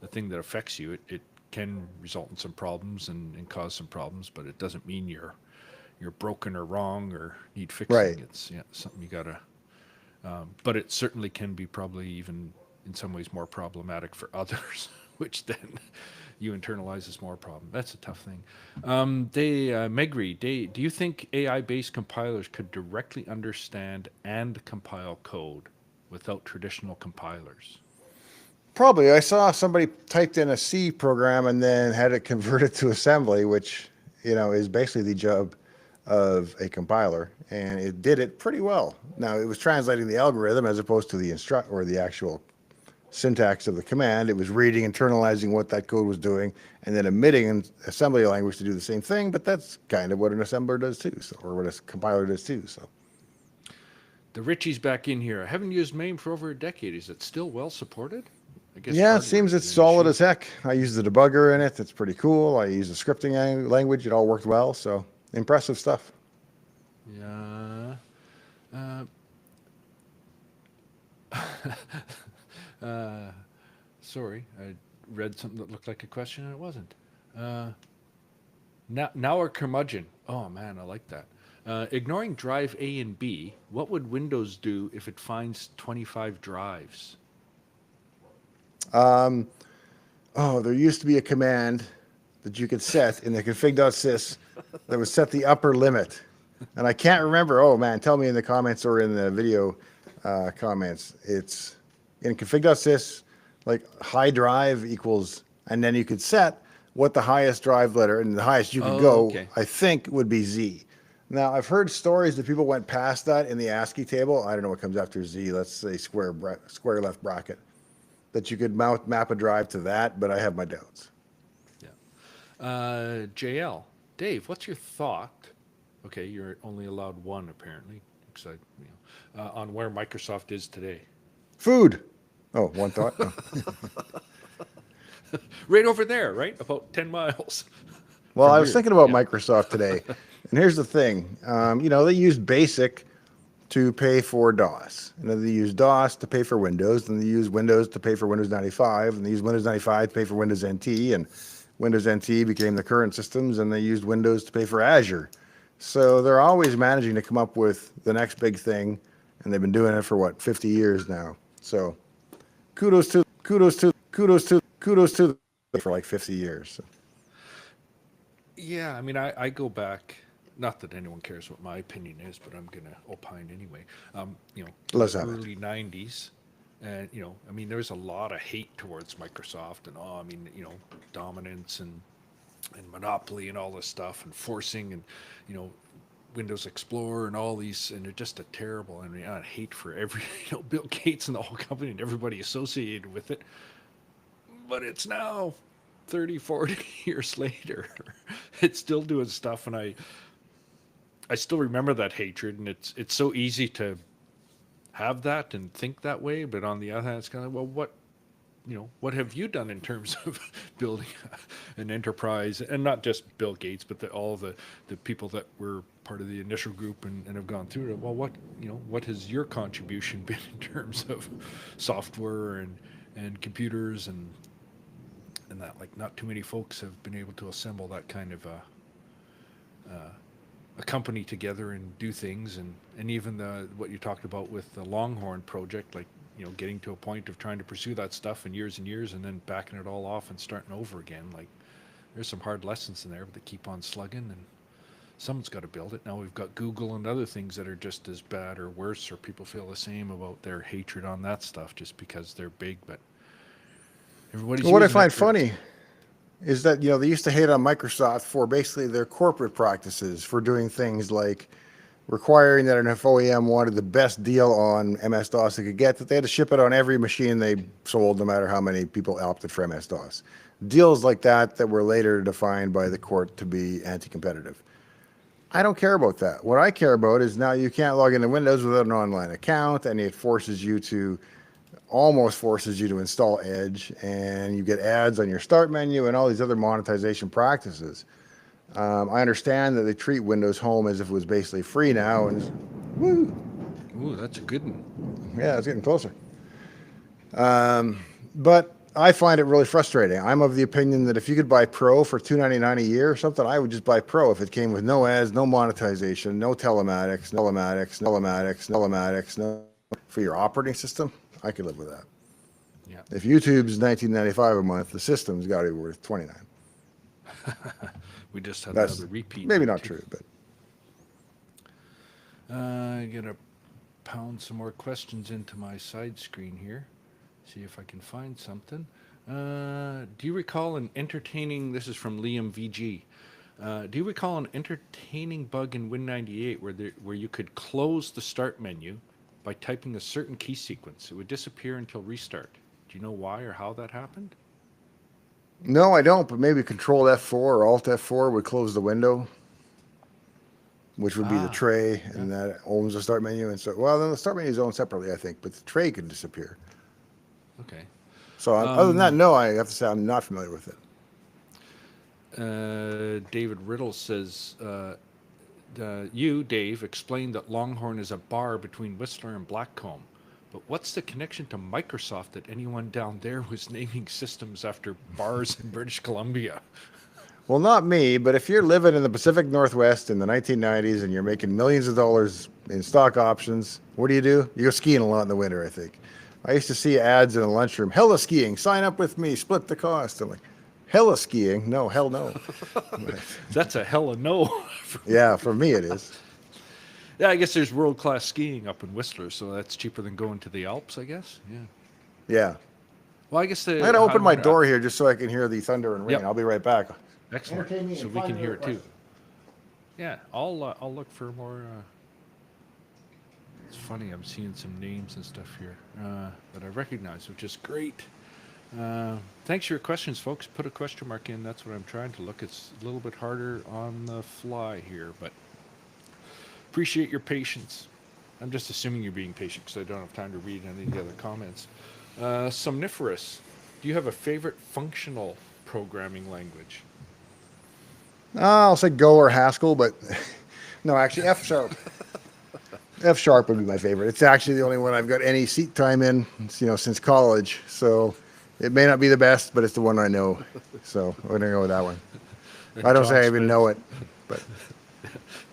thing that affects you. It can result in some problems and cause some problems, but it doesn't mean you're broken or wrong or need Right. fixing. It's something you gotta. But it certainly can be probably even in some ways more problematic for others, which then you internalize as more problem. That's a tough thing. Megri, do you think AI-based compilers could directly understand and compile code without traditional compilers? Probably. I saw somebody typed in a C program and then had it converted to assembly, which, is basically the job of a compiler, and it did it pretty well. Now, it was translating the algorithm as opposed to the the actual syntax of the command. It was reading, internalizing what that code was doing, and then emitting an assembly language to do the same thing. But that's kind of what an assembler does too, or what a compiler does too. So, The Richie's back in here. I haven't used MAME for over a decade. Is it still well supported? I guess yeah, it hardware seems is it's an solid issue. as heck. I use the debugger in it. It's pretty cool. I use the scripting language. It all worked well. So, impressive stuff. Yeah. Uh, sorry, I read something that looked like a question and it wasn't. Uh, now or curmudgeon. Oh man, I like that. Ignoring drive A and B, what would Windows do if it finds 25 drives? Oh, there used to be a command that you could set in the config.sys that would set the upper limit. And I can't remember. Oh man, tell me in the comments or in the video comments. It's in config.sys, like high drive equals, and then you could set what the highest drive letter and the highest you could Oh, go, okay. I think, would be Z. Now, I've heard stories that people went past that in the ASCII table. I don't know what comes after Z. Let's say square left bracket. That you could map a drive to that, but I have my doubts. Yeah. JL, Dave, what's your thought? Okay, you're only allowed one apparently, on where Microsoft is today. Food. Oh, one thought. Oh. Right over there, right? About 10 miles Well, from I was here. thinking about Yeah. Microsoft today, and here's the thing. They use BASIC to pay for DOS, and then they use DOS to pay for Windows, and they use Windows to pay for Windows 95, and they use Windows 95 to pay for Windows NT, and Windows NT became the current systems, and they used Windows to pay for Azure. So they're always managing to come up with the next big thing, and they've been doing it for what, 50 years now. So kudos to for like 50 years. So. Yeah, I mean, I go back, not that anyone cares what my opinion is, but I'm going to opine anyway. To Let's the have it. early 90s. And, I mean, there's a lot of hate towards Microsoft and, dominance and monopoly and all this stuff and forcing and, Windows Explorer and all these, and they're just a terrible, I mean, I hate for every, Bill Gates and the whole company and everybody associated with it. But it's now 30, 40 years later. It's still doing stuff, and I still remember that hatred, and it's so easy to have that and think that way, but on the other hand, it's kind of, well, what have you done in terms of building an enterprise, and not just Bill Gates, but all the people that were part of the initial group and have gone through it. Well, what has your contribution been in terms of software and computers and that? Like, not too many folks have been able to assemble that kind of a company together and do things, and even what you talked about with the Longhorn project, like, getting to a point of trying to pursue that stuff in years and years and then backing it all off and starting over again. Like, there's some hard lessons in there, but they keep on slugging, and someone's got to build it. Now we've got Google and other things that are just as bad or worse, or people feel the same about their hatred on that stuff just because they're big, but everybody's Well, what I using it find for. funny is that, they used to hate on Microsoft for basically their corporate practices for doing things like requiring that if OEM wanted the best deal on MS-DOS they could get, that they had to ship it on every machine they sold, no matter how many people opted for MS-DOS. Deals like that were later defined by the court to be anti-competitive. I don't care about that. What I care about is now you can't log into Windows without an online account, and it almost forces you to install Edge, and you get ads on your start menu and all these other monetization practices. I understand that they treat Windows Home as if it was basically free now, and woo, Ooh, that's a good one. yeah, it's getting closer. But I find it really frustrating. I'm of the opinion that if you could buy Pro for $299 a year or something, I would just buy Pro if it came with no ads, no monetization, no telematics, no for your operating system. I could live with that. Yeah. If YouTube's $19.95 a month, the system's got to be worth $29. We just had That's another repeat. maybe not true, but I'm going to pound some more questions into my side screen here. See if I can find something. Do you recall an entertaining, this is from Liam VG, do you recall an entertaining bug in Win98 where you could close the start menu by typing a certain key sequence? It would disappear until restart. Do you know why or how that happened? no, I don't. But maybe Control F4 or Alt F4 would close the window, which would be the tray, and that owns the start menu. And so, well, then the start menu is owned separately, I think, but the tray could disappear. Okay. So other than that, no, I have to say I'm not familiar with it. David Riddle says, you, Dave, explained that Longhorn is a bar between Whistler and Blackcomb. But what's the connection to Microsoft that anyone down there was naming systems after bars in British Columbia? Well, not me, but if you're living in the Pacific Northwest in the 1990s and you're making millions of dollars in stock options, what do? You go skiing a lot in the winter, I think. I used to see ads in the lunchroom, hella skiing, sign up with me, split the cost. I'm like, hella skiing? No, hell no. That's a hella no. Yeah, for me it is. Yeah, I guess there's world-class skiing up in Whistler, so that's cheaper than going to the Alps, I guess. Yeah. Yeah. Well, I guess I gotta open my door here just so I can hear the thunder and rain. Yep. I'll be right back. Excellent. So we can hear it too. Yeah, I'll look for more. It's funny, I'm seeing some names and stuff here that I recognize, which is great. Thanks for your questions, folks. Put a question mark in. That's what I'm trying to look. It's a little bit harder on the fly here, but appreciate your patience. I'm just assuming you're being patient because I don't have time to read any of the other comments. Somniferous, do you have a favorite functional programming language? I'll say Go or Haskell, but no, actually F sharp. F sharp would be my favorite. It's actually the only one I've got any seat time in, since college. So it may not be the best, but it's the one I know. So we're gonna go with that one. I don't say I even know it, but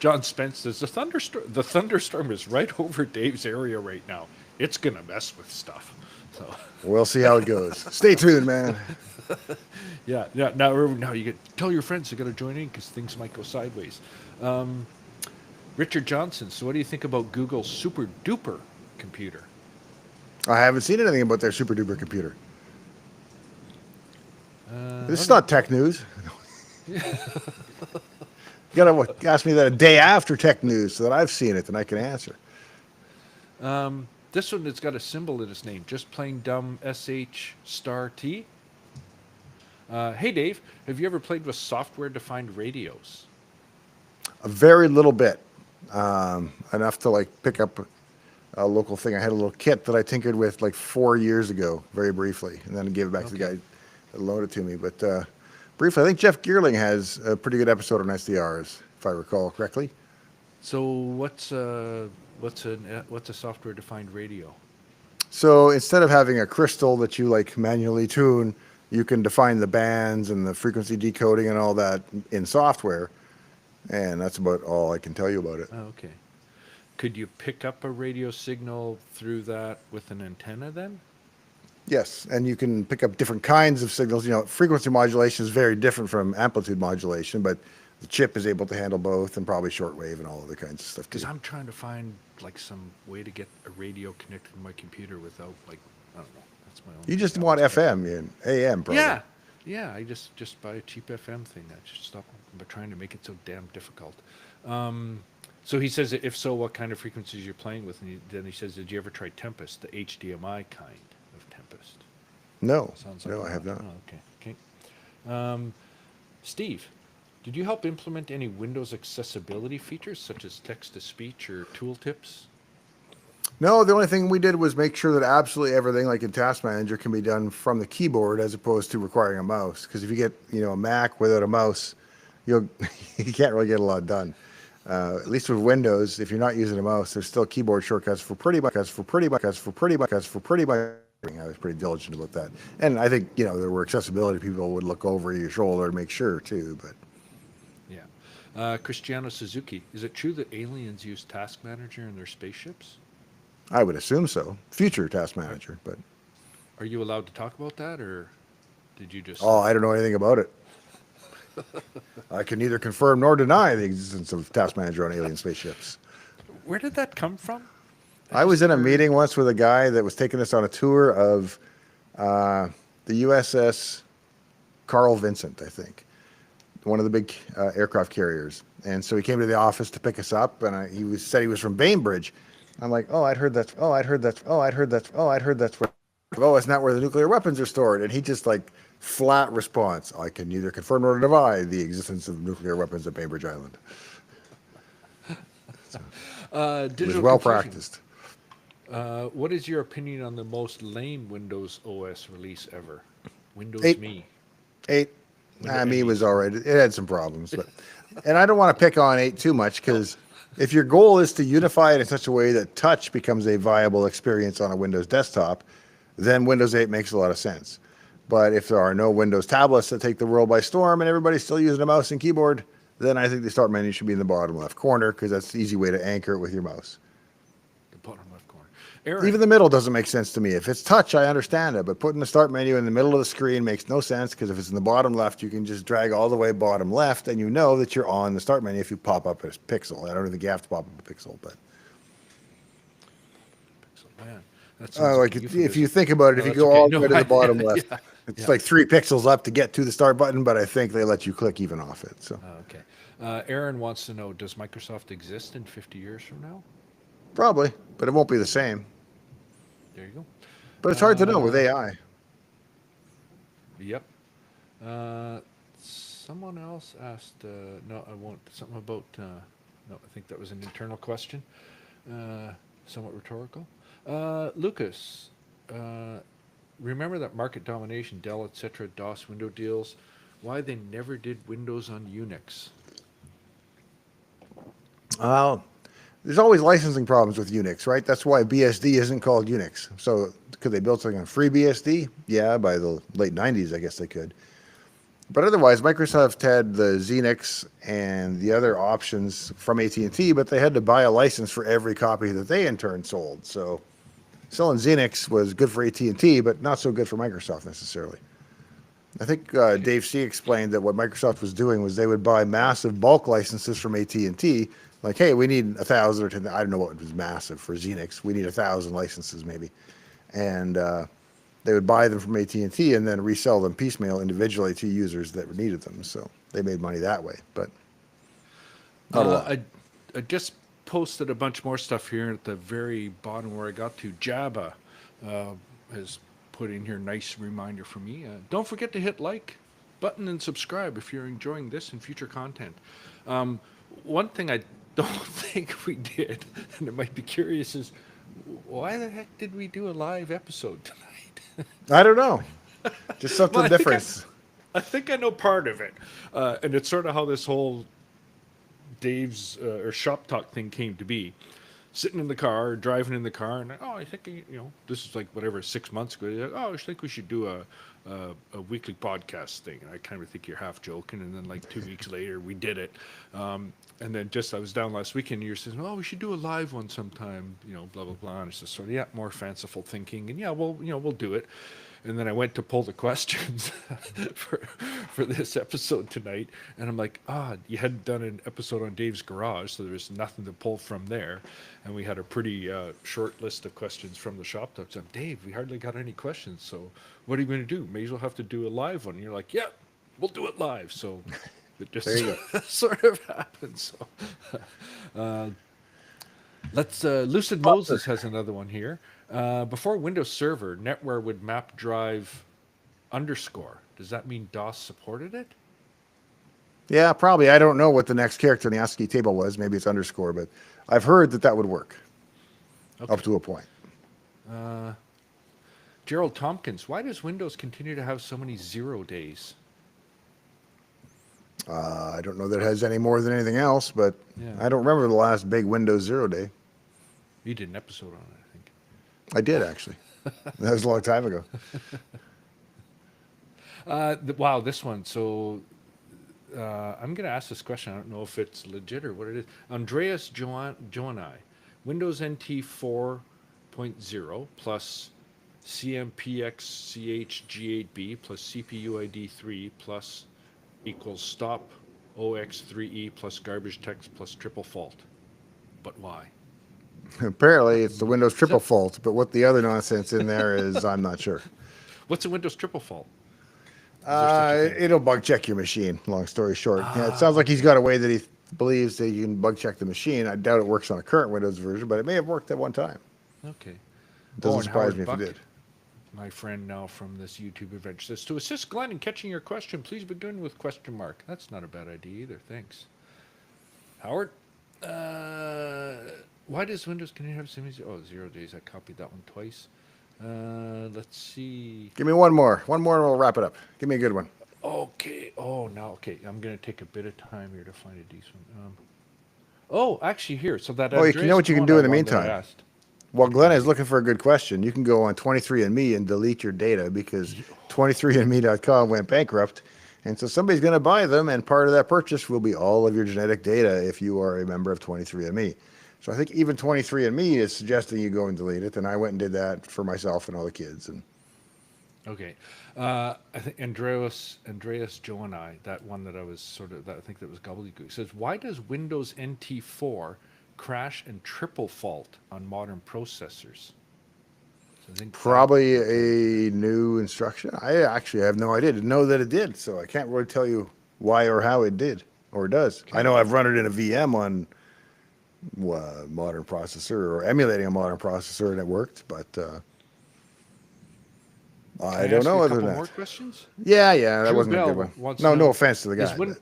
John Spence says the thunderstorm is right over Dave's area right now. It's gonna mess with stuff. So we'll see how it goes. Stay tuned, man. Yeah. Now you tell your friends they got to join in because things might go sideways. Richard Johnson. So, what do you think about Google's super duper computer? I haven't seen anything about their super duper computer. This is not tech news. You gotta ask me that a day after tech news so that I've seen it and I can answer. This one has got a symbol in its name, just plain dumb SH*T. Hey Dave, have you ever played with software-defined radios? A very little bit, enough to pick up local thing. I had a little kit that I tinkered with like 4 years ago, very briefly, and then gave it back to the Okay. guy that loaned it to me. But briefly, I think Jeff Geerling has a pretty good episode on SDRs, if I recall correctly. So what's a software defined radio? So instead of having a crystal that you like manually tune, you can define the bands and the frequency decoding and all that in software. And that's about all I can tell you about it. Oh, okay. Could you pick up a radio signal through that with an antenna then? Yes, and you can pick up different kinds of signals. You know, frequency modulation is very different from amplitude modulation, but the chip is able to handle both and probably shortwave and all other kinds of stuff too. Because I'm trying to find like some way to get a radio connected to my computer without like I don't know. That's my You only just challenge. want FM and AM probably. Yeah, yeah. I just buy a cheap FM thing. I just stop by trying to make it so damn difficult. So he says, if so, what kind of frequencies you're playing with? And then he says, did you ever try Tempest, the HDMI kind of Tempest? No, Sounds like no, I have not. Oh, okay, okay. Steve, did you help implement any Windows accessibility features such as text-to-speech or tooltips? No, the only thing we did was make sure that absolutely everything, like in Task Manager, can be done from the keyboard as opposed to requiring a mouse. Because if you get, a Mac without a mouse, you'll you can't really get a lot done. At least with Windows, if you're not using a mouse, there's still keyboard shortcuts for pretty much. I was pretty diligent about that, and I think there were accessibility people would look over your shoulder to make sure too. But Yeah. Cristiano Suzuki, is it true that aliens use Task Manager in their spaceships? I would assume so. Future Task Manager, but Are you allowed to talk about that, or did you just... I don't know anything about it. I can neither confirm nor deny the existence of Task Manager on alien spaceships. Where did that come from? I was in a meeting once with a guy that was taking us on a tour of the USS Carl Vincent, I think, one of the big aircraft carriers. And so he came to the office to pick us up, and said he was from Bainbridge. I'm like, I'd heard that's where, isn't that where the nuclear weapons are stored? And he just like flat response, I can neither confirm nor deny the existence of nuclear weapons at Bainbridge Island. It was well practiced. What is your opinion on the most lame Windows OS release ever? Windows 8. Me. 8. Me was all right. It had some problems, and I don't want to pick on 8 too much because if your goal is to unify it in such a way that touch becomes a viable experience on a Windows desktop, then Windows 8 makes a lot of sense. But if there are no Windows tablets that take the world by storm and everybody's still using a mouse and keyboard, then I think the start menu should be in the bottom left corner because that's the easy way to anchor it with your mouse. The bottom left corner. Aaron, Even the middle doesn't make sense to me. If it's touch, I understand it, but putting the start menu in the middle of the screen makes no sense because if it's in the bottom left, you can just drag all the way bottom left and you know that you're on the start menu if you pop up a pixel. I don't think you have to pop up a pixel, but man, that sounds like a if you think about it, if you go all the way to the bottom left, it's like 3 pixels up to get to the start button, but I think they let you click even off it. So okay. Aaron wants to know, does Microsoft exist in 50 years from now? probably, but it won't be the same. There you go. But it's hard to know with AI. Yep. Someone else asked, no, I won't, something about, no, I think that was an internal question, somewhat rhetorical. Lucas, remember that market domination, Dell, etc., DOS window deals, why they never did Windows on Unix? There's always licensing problems with Unix, right? That's why BSD isn't called Unix. So could they build something on free BSD? Yeah, by the late 90s, I guess they could. But otherwise, Microsoft had the Xenix and the other options from AT&T, but they had to buy a license for every copy that they in turn sold. So selling Xenix was good for AT&T, but not so good for Microsoft necessarily. I think Dave C. explained that what Microsoft was doing was they would buy massive bulk licenses from AT&T. Like, hey, we need 1,000 or 10. I don't know what was massive for Xenix. We need 1,000 licenses maybe, and they would buy them from AT&T and then resell them piecemeal individually to users that needed them. So they made money that way, but not a lot. I just posted a bunch more stuff here at the very bottom where I got to. Jabba has put in here, nice reminder for me. Don't forget to hit like button and subscribe if you're enjoying this and future content. One thing I don't think we did, and it might be curious, is Why the heck did we do a live episode tonight? I don't know. Just Well, something different. I think I know part of it, and it's sort of how this whole Dave's or shop talk thing came to be. Sitting in the car, driving in the car, and I think this is like whatever 6 months ago. Like, I think we should do a weekly podcast thing. And I kind of think you're half joking, and then like 2 weeks later, we did it. And then just I was down last weekend, and you're saying, "Oh, we should do a live one sometime." Blah blah blah. And it's just sort of more fanciful thinking, and we'll do it. And then I went to pull the questions for for this episode tonight, and I'm like, you hadn't done an episode on Dave's garage, so there was nothing to pull from there. And we had a pretty short list of questions from the shop talk. So Dave, we hardly got any questions. So what are you going to do? May as well have to do a live one. And you're like, yeah, we'll do it live. So it just There you go. sort of happened. So let's Lucid Moses has another one here. Before Windows Server, NetWare would map drive underscore. Does that mean DOS supported it? Yeah, probably. I don't know what the next character in the ASCII table was. Maybe it's underscore, but I've heard that would work up to a point. Gerald Tompkins, why does Windows continue to have so many 0 days? I don't know that it has any more than anything else, but Yeah. I don't remember the last big Windows 0 day. You did an episode on it, I think. I did, actually. That was a long time ago. Wow, this one. So I'm going to ask this question. I don't know if it's legit or what it is. Andreas Joanai, Windows NT 4.0 plus CMPXCHG8B plus CPU ID 3 plus equals stop OX3E plus garbage text plus triple fault. But why? Apparently, it's the Windows triple fault, but what the other nonsense in there is, I'm not sure. What's a Windows triple fault? Is there such a thing? It'll bug check your machine, long story short. Yeah, it sounds like he's got a way that he believes that you can bug check the machine. I doubt it works on a current Windows version, but it may have worked at one time. Okay. It doesn't and surprise Howard me if Buck, it did. my friend now from this YouTube adventure, says, to assist Glenn in catching your question, please begin with question mark. That's not a bad idea either. Thanks. Howard, why does Windows continue to have so many 0 days? I copied that one twice. Let's see. Give me one more. One more and we'll wrap it up. Give me a good one. Okay. Oh, now, okay. I'm going to take a bit of time here to find a decent one. Actually, here. So that. Oh, you know what you can do in the one that I meantime? asked. While Glenn is looking for a good question, you can go on 23andMe and delete your data because 23andMe.com went bankrupt. And so somebody's going to buy them, and part of that purchase will be all of your genetic data if you are a member of 23andMe. So I think even 23andMe is suggesting you go and delete it, and I went and did that for myself and all the kids. And Okay. I think Andreas Joe and I, that one that I was I think that was gobbledygook, says, why does Windows NT4 crash and triple fault on modern processors? So I think probably a new instruction. I actually have no idea. Didn't know that it did, so I can't really tell you why or how it did or does. Okay. I know I've run it in a VM on modern processor or emulating a modern processor, and it worked, but I don't know other than more that. questions? Yeah, that Drew wasn't a Bell good one. wants No, to no know, offense to the is guy. Win- but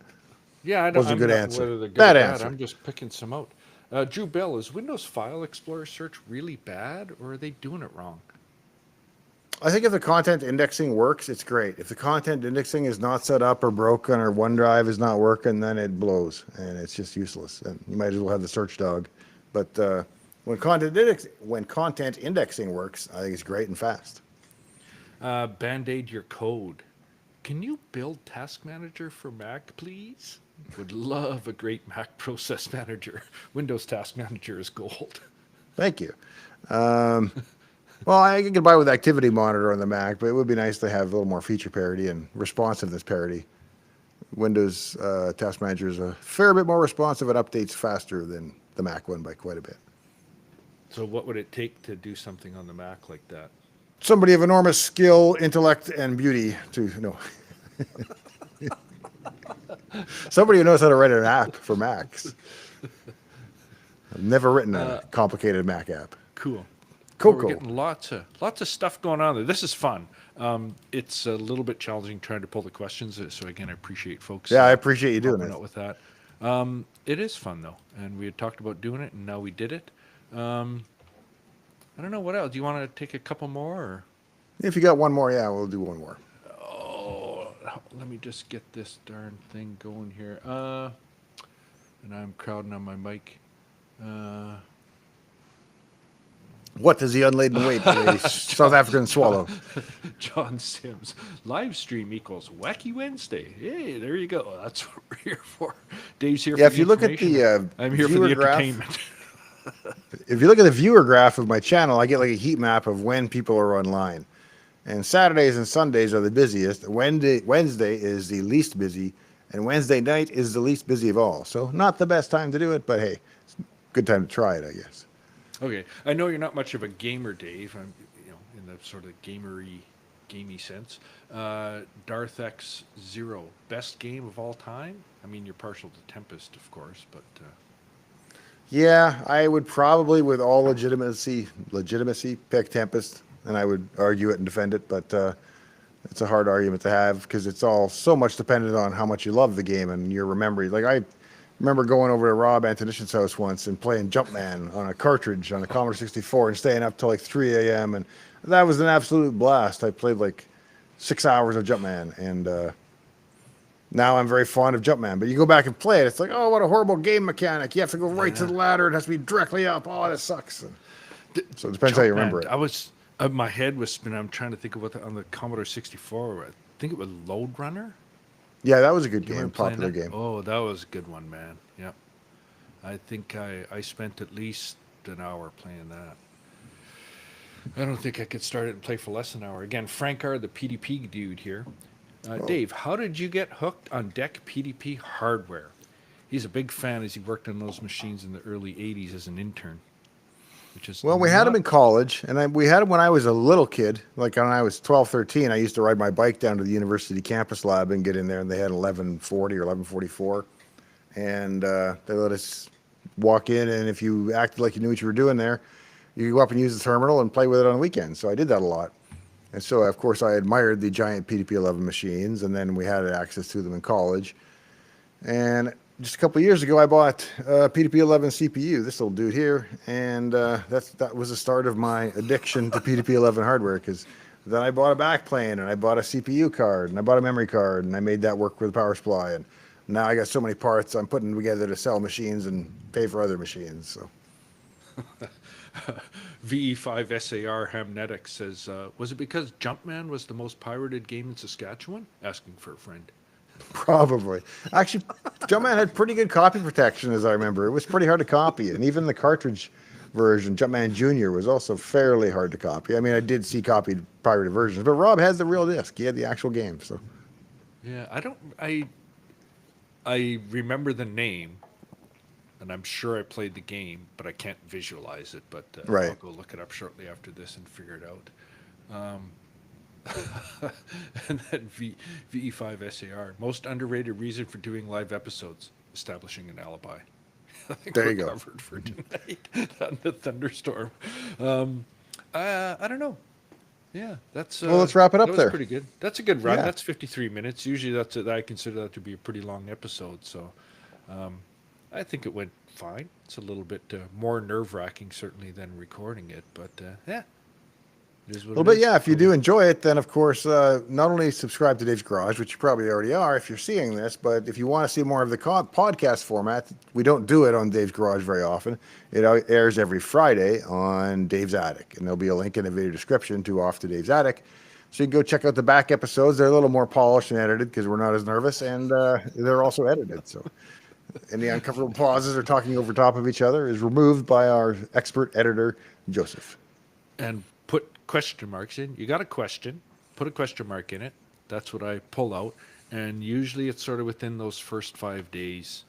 Yeah, I don't, wasn't a I'm good not answer. whether they're good Bad or bad. answer. I'm just picking some out. Drew Bell, is Windows File Explorer search really bad, or are they doing it wrong? I think if the content indexing works, it's great. If the content indexing is not set up or broken or OneDrive is not working, then it blows and it's just useless. And you might as well have the search dog. But when content indexing works, I think it's great and fast. Band-Aid your code. Can you build Task Manager for Mac, please? Would love a great Mac process manager. Windows Task Manager is gold. Thank you. Well, I can get by with Activity Monitor on the Mac, but it would be nice to have a little more feature parity and responsiveness parity. Windows Task Manager is a fair bit more responsive and updates faster than the Mac one by quite a bit. So what would it take to do something on the Mac like that? Somebody of enormous skill, intellect, and beauty to no. Somebody who knows how to write an app for Macs. I've never written a complicated Mac app. Cool. Cool. We're getting lots of stuff going on there. This is fun. It's a little bit challenging trying to pull the questions. So again, I appreciate folks. Yeah, I appreciate you doing helping it. out with that. It is fun though, and we had talked about doing it, and now we did it. I don't know what else. Do you want to take a couple more? Or? If you got one more, yeah, we'll do one more. Oh, let me just get this darn thing going here. And I'm crowding on my mic. Uh, What does the unladen weight of a South African swallow? John Sims, live stream equals Wacky Wednesday. Hey, there you go. That's what we're here for. Dave's here Yeah, for if the you look at information. the I'm here for viewer the graph, entertainment. if you look at the viewer graph of my channel, I get like a heat map of when people are online. And Saturdays and Sundays are the busiest. Wednesday is the least busy, and Wednesday night is the least busy of all. So not the best time to do it, but hey, it's a good time to try it, I guess. Okay, I know you're not much of a gamer, Dave. I'm, in the sort of gamey sense. Darth X Zero, best game of all time. I mean, you're partial to Tempest, of course, but Yeah, I would probably, with all legitimacy, pick Tempest, and I would argue it and defend it. But it's a hard argument to have because it's all so much dependent on how much you love the game and your memory. Like I remember going over to Rob Antonician's house once and playing Jumpman on a cartridge on a Commodore 64 and staying up till like 3 a.m. and that was an absolute blast. I played like 6 hours of Jumpman, and now I'm very fond of Jumpman. But you go back and play it, it's like, oh, what a horrible game mechanic. You have to go right to the ladder. It has to be directly up. Oh, this sucks. So it depends how you remember it. I was my head was spinning. I'm trying to think of what on the Commodore 64. I think it was Load Runner. Yeah, that was a good You game, remember playing popular that? game. Oh, that was a good one, man. Yep. I think I spent at least an hour playing that. I don't think I could start it and play for less than an hour. Again, Frank R, the PDP dude here. Dave, how did you get hooked on DEC PDP hardware? He's a big fan as he worked on those machines in the early 80s as an intern. Which is Well, we had them in college, and we had them when I was a little kid. Like when I was 12, 13, I used to ride my bike down to the university campus lab and get in there, and they had 1140 or 1144. And they let us walk in, and if you acted like you knew what you were doing there, you could go up and use the terminal and play with it on the weekends. So I did that a lot. And so, of course, I admired the giant PDP-11 machines, and then we had access to them in college. And just a couple of years ago, I bought a PDP-11 CPU, this little dude here, and that was the start of my addiction to PDP-11 hardware, because then I bought a backplane, and I bought a CPU card, and I bought a memory card, and I made that work with a power supply, and now I got so many parts I'm putting together to sell machines and pay for other machines. So. VE5 SAR Hamnetic says, was it because Jumpman was the most pirated game in Saskatchewan? Asking for a friend. Probably. Actually, Jumpman had pretty good copy protection, as I remember. It was pretty hard to copy, and even the cartridge version, Jumpman Junior, was also fairly hard to copy. I mean, I did see copied pirated versions, but Rob has the real disc. He had the actual game, so. Yeah, I remember the name, and I'm sure I played the game, but I can't visualize it. But Right. I'll go look it up shortly after this and figure it out. And then VE5 SAR, most underrated reason for doing live episodes, establishing an alibi. I think There we're you go. covered for tonight on the thunderstorm. I don't know. Yeah, that's Well, let's wrap it up that was there. pretty good. That's a good run. Yeah. That's 53 minutes. Usually, I consider that to be a pretty long episode. So, I think it went fine. It's a little bit more nerve-wracking, certainly, than recording it. But yeah, it is what Well, it but is. yeah, if you do enjoy it, then of course, not only subscribe to Dave's Garage, which you probably already are if you're seeing this, but if you want to see more of the podcast format, we don't do it on Dave's Garage very often. It airs every Friday on Dave's Attic, and there'll be a link in the video description to Off to Dave's Attic. So you can go check out the back episodes. They're a little more polished and edited because we're not as nervous, and they're also edited. So any uncomfortable pauses or talking over top of each other is removed by our expert editor, Joseph. And put question marks in. You got a question, put a question mark in it. That's what I pull out. And usually it's sort of within those first 5 days.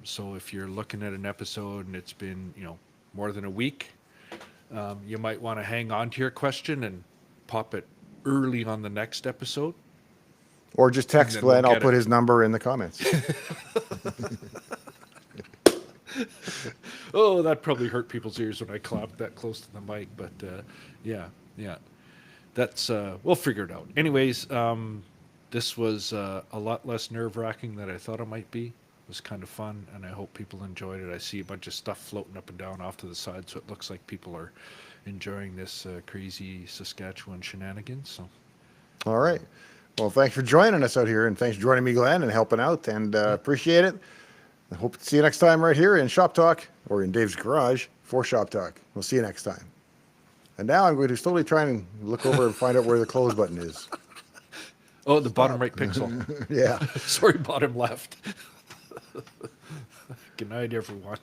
So if you're looking at an episode and it's been, more than a week, you might want to hang on to your question and pop it early on the next episode. Or just text then we'll Glenn. I'll get put it. his number in the comments. Oh, that probably hurt people's ears when I clapped that close to the mic. But yeah. That's we'll figure it out. Anyways, this was a lot less nerve-wracking than I thought it might be. was kind of fun, and I hope people enjoyed it. I see a bunch of stuff floating up and down off to the side, so it looks like people are enjoying this crazy Saskatchewan shenanigans. So All right. Well, thanks for joining us out here, and thanks for joining me, Glenn, and helping out, and appreciate it. I hope to see you next time right here in Shop Talk or in Dave's garage for Shop Talk. We'll see you next time. And now I'm going to slowly try and look over and find out where the close button is. oh, the bottom right pixel. Yeah. Sorry, bottom left. Good night, everyone.